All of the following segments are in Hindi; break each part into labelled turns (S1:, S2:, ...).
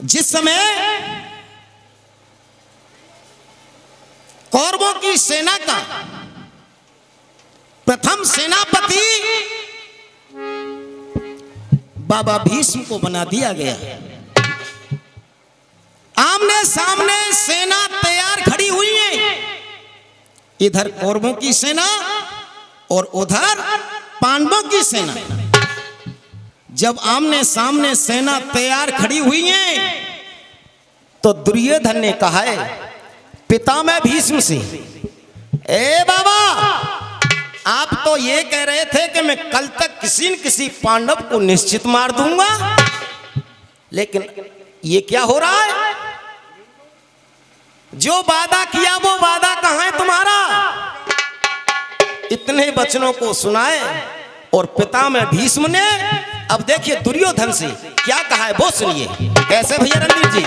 S1: जिस समय कौरवों की सेना का प्रथम सेनापति बाबा भीष्म को बना दिया गया। आमने सामने सेना तैयार खड़ी हुई है, इधर कौरवों की सेना और उधर पांडवों की सेना। जब आमने सामने सेना तैयार खड़ी हुई है तो दुर्योधन ने कहा है पितामह भीष्म से, ए बाबा, आप तो ये कह रहे थे कि मैं कल तक किसी न किसी पांडव को निश्चित मार दूंगा, लेकिन ये क्या हो रहा है? जो वादा किया वो वादा कहां है तुम्हारा? इतने वचनों को सुनाए और पितामह भीष्म ने अब देखिए दुर्योधन से क्या कहा है वो सुनिए। कैसे भैया रणवीर जी?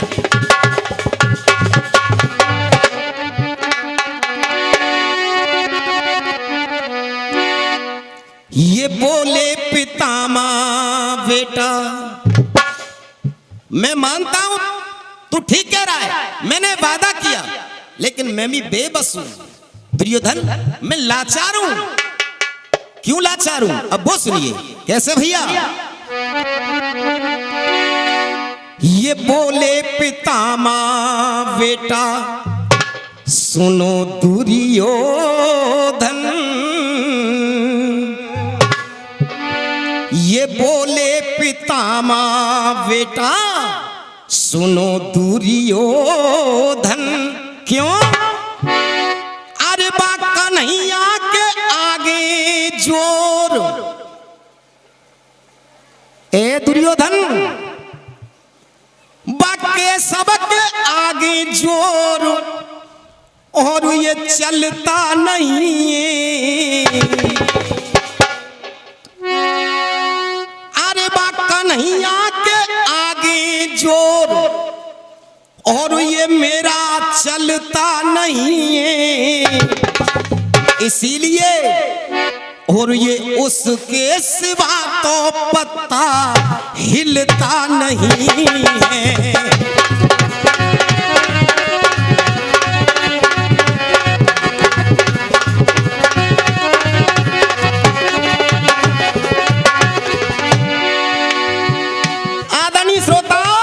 S1: ये बोले पितामह बेटा, मैं मानता हूं तू ठीक कह रहा है, मैंने वादा किया, लेकिन मैं भी बेबस हूं दुर्योधन, मैं लाचार हूं। क्यों लाचार हूं? अब वो सुनिए। कैसे भैया? ये बोले पितामह बेटा, सुनो दुर्योधन, ये बोले पितामह बेटा, सुनो दुर्योधन। क्यों? अरे बा कन्हैया के आगे जोर, ए दुर्योधन, बाके सबके आगे जोर, और ये चलता नहीं है। अरे बा कन्हैया के आगे जोर, और ये मेरा चलता नहीं है, इसीलिए और ये उसके सिवा तो पत्ता हिलता नहीं है। आदरणीय श्रोताओ,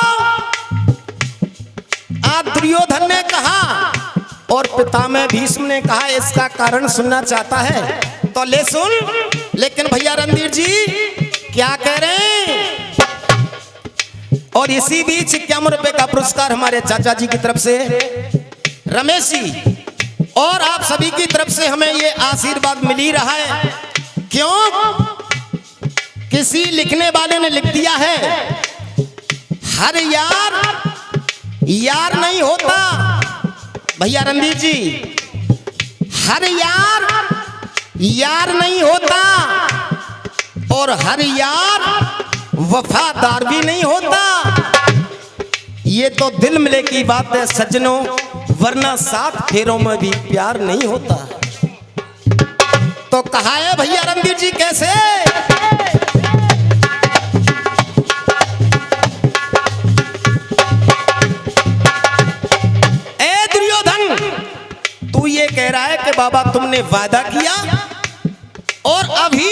S1: आज दुर्योधन ने कहा और पितामह भीष्म ने कहा, इसका कारण सुनना चाहता है तो ले सुन। लेकिन भैया रणधीर जी क्या कह रहे हैं? और इसी बीच 51 रुपए का पुरस्कार हमारे चाचा जी की तरफ से, रमेश जी, और आप सभी की तरफ से हमें ये आशीर्वाद मिल ही रहा है। क्यों? किसी लिखने वाले ने लिख दिया है, हर यार यार नहीं होता। भैया रणधीर जी, हर यार यार नहीं होता, और हर यार वफादार भी नहीं होता। ये तो दिल मिले की बात है सज्जनों, वरना 7 फेरों में भी प्यार नहीं होता। तो कहा है भैया रणधीर जी कैसे? तू ये कह रहा है कि बाबा तुमने वादा किया, और अभी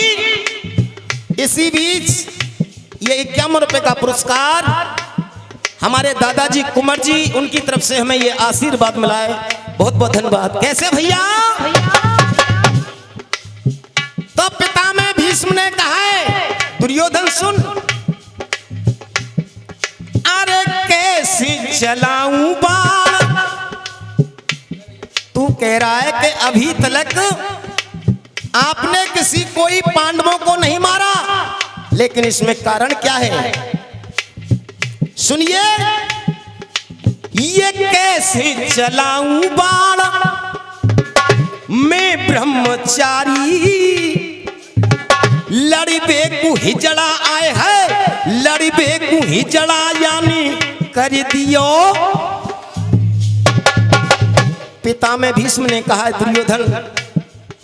S1: इसी बीच ये 51 रुपए का पुरस्कार हमारे दादाजी कुंवर जी, उनकी तरफ से हमें ये आशीर्वाद मिला है। बहुत बहुत धन्यवाद। कैसे भैया? तो पितामह भीष्म ने कहा है दुर्योधन सुन, अरे कैसे चलाऊं बाण? तू कह रहा है कि अभी तक आपने किसी कोई पांडवों को नहीं मारा, लेकिन इसमें कारण क्या है सुनिए। ये कैसे चलाऊं बाण, मैं ब्रह्मचारी, लड़बे को हिजड़ा आए है, लड़बे को हिजड़ा यानी कर दियो। पितामह भीष्म ने कहा दुर्योधन,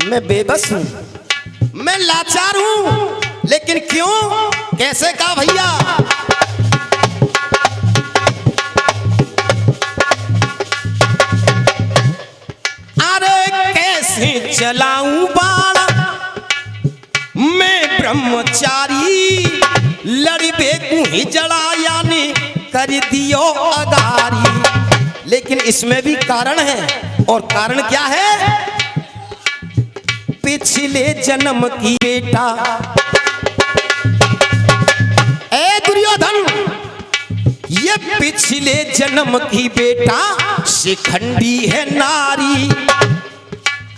S1: मैं बेबस हूं, मैं लाचार हूं, लेकिन क्यों? कैसे कहा भैया? चलाऊं बाण मैं ब्रह्मचारी, लड़बे कुही जड़ा यानी कर दियो अगारी। लेकिन इसमें भी कारण है, और कारण क्या है? पिछले जन्म की बेटा ए दुर्योधन, ये पिछले जन्म की बेटा शिखंडी है नारी।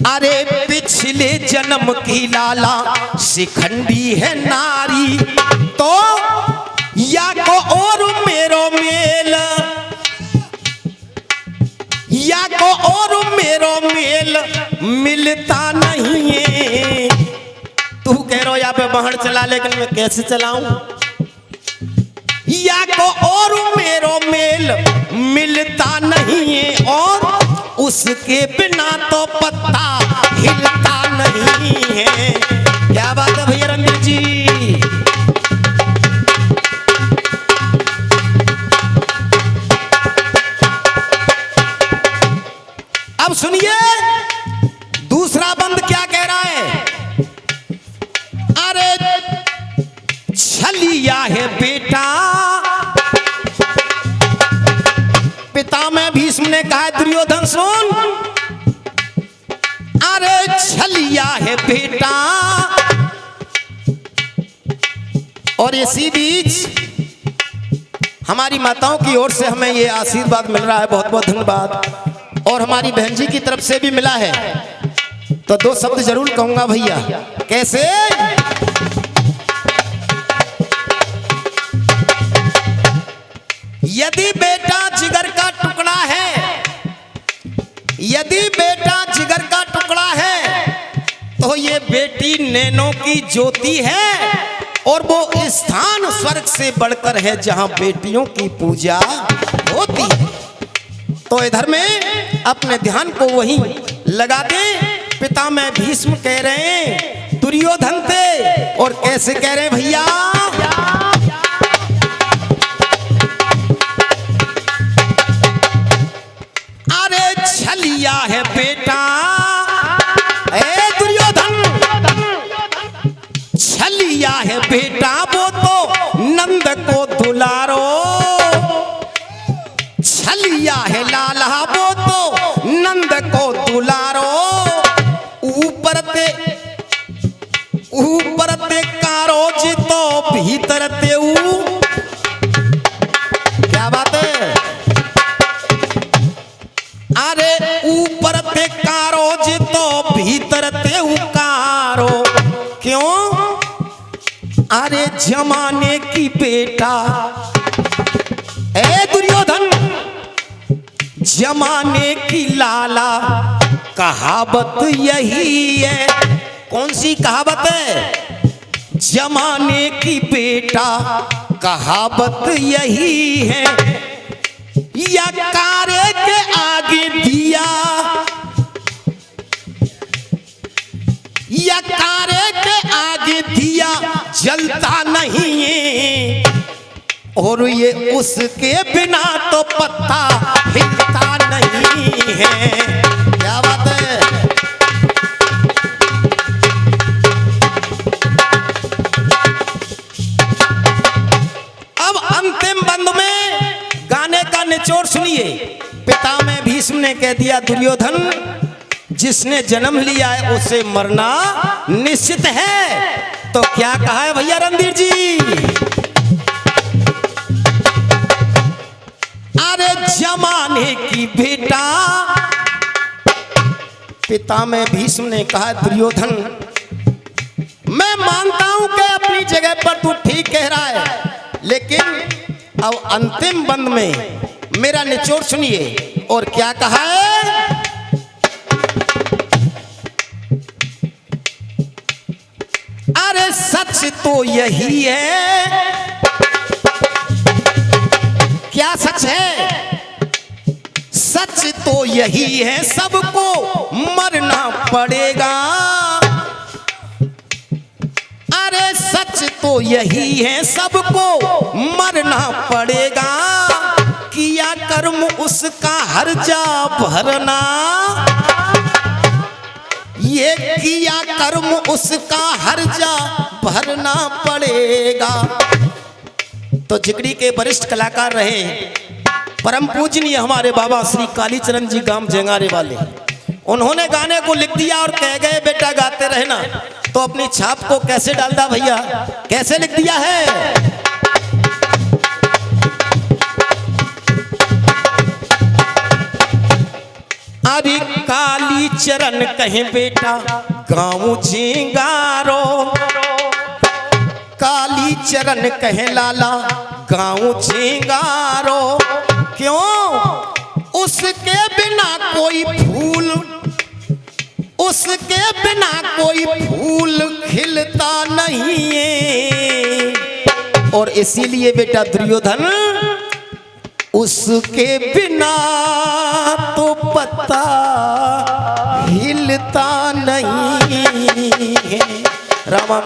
S1: अरे पिछले जन्म की लाला शिखंडी है नारी। तो या को और मेरो मेल, या को और मेरो मेल मिलता नहीं है। तू कह रहा यहाँ पे बहन चला, लेकिन मैं कैसे चलाऊं? या को और मेरो मेल मिलता नहीं है, और उसके बिना तो पत्ता हिलता नहीं है। क्या बात है भैया रणवीर जी? अब सुनिए दूसरा बंद क्या कह रहा है। अरे छलिया है बेटा, पितामह भीष्म ने कहा दुर्योधन सुन, अरे छलिया है बेटा। और इसी बीच हमारी माताओं की ओर से हमें ये आशीर्वाद मिल रहा है, बहुत बहुत धन्यवाद। और हमारी बहन जी की तरफ से भी मिला है, तो दो शब्द जरूर कहूंगा भैया। कैसे? यदि बेटा जिगर का टुकड़ा है, यदि बेटा जिगर का टुकड़ा है, तो ये बेटी नैनों की ज्योति है, और वो स्थान स्वर्ग से बढ़कर है जहां बेटियों की पूजा होती है। तो इधर में अपने ध्यान को वहीं लगा दे। पितामह भीष्म कह रहे हैं दुर्योधन थे, और कैसे कह रहे हैं भैया? अरे छलिया है बेटा ए दुर्योधन, छलिया है बेटा वो तो नंद को दुलारो। छलिया है लाला वो तो नंद को दुलारो। ऊपर ते कारो जितो भीतर ते क्या बात है? अरे ऊपर ते कारो जितो भीतर ते उकारो। क्यों? अरे जमाने की बेटा ए दुर्योधन, जमाने की लाला कहावत यही है। कौन सी कहावत है? जमाने की बेटा कहावत यही है। या कारे के आगे दिया, या कारे के आगे दिया जलता नहीं है, और ये उसके बिना तो पत्ता हिलता नहीं है। क्या बात है? अब अंतिम बंद में गाने का निचोड़ सुनिए। पितामह भीष्म ने कह दिया दुर्योधन, जिसने जन्म लिया है उसे मरना निश्चित है। तो क्या कहा है भैया रणधीर जी? अरे जमाने की बेटा, पितामह भीष्म ने कहा दुर्योधन, मैं मानता हूं कि अपनी जगह पर तू ठीक कह रहा है, लेकिन अब अंतिम बंद में मेरा निचोड़ सुनिए। और क्या कहा है? अरे सच तो यही है। क्या सच है? सच तो यही है, सबको मरना पड़ेगा। अरे सच तो यही है, सबको मरना पड़ेगा। किया कर्म उसका हर्जा भरना, ये किया कर्म उसका हर्जा भरना पड़ेगा। तो जिगरी के वरिष्ठ कलाकार रहे परम पूजनीय हमारे बाबा श्री कालीचरण जी गांव जेंगारे वाले, उन्होंने गाने को लिख दिया और कह गए बेटा गाते रहना। तो अपनी छाप को कैसे डालता भैया, कैसे लिख दिया है? अरे कालीचरण कहे बेटा गाँव झिंगारो, कालीचरण कहे लाला गाँव झिंगारो। क्यों? उसके बिना कोई फूल, उसके बिना कोई फूल खिलता नहीं है। और इसीलिए बेटा दुर्योधन उसके बिना तो पत्ता हिलता नहीं है। राम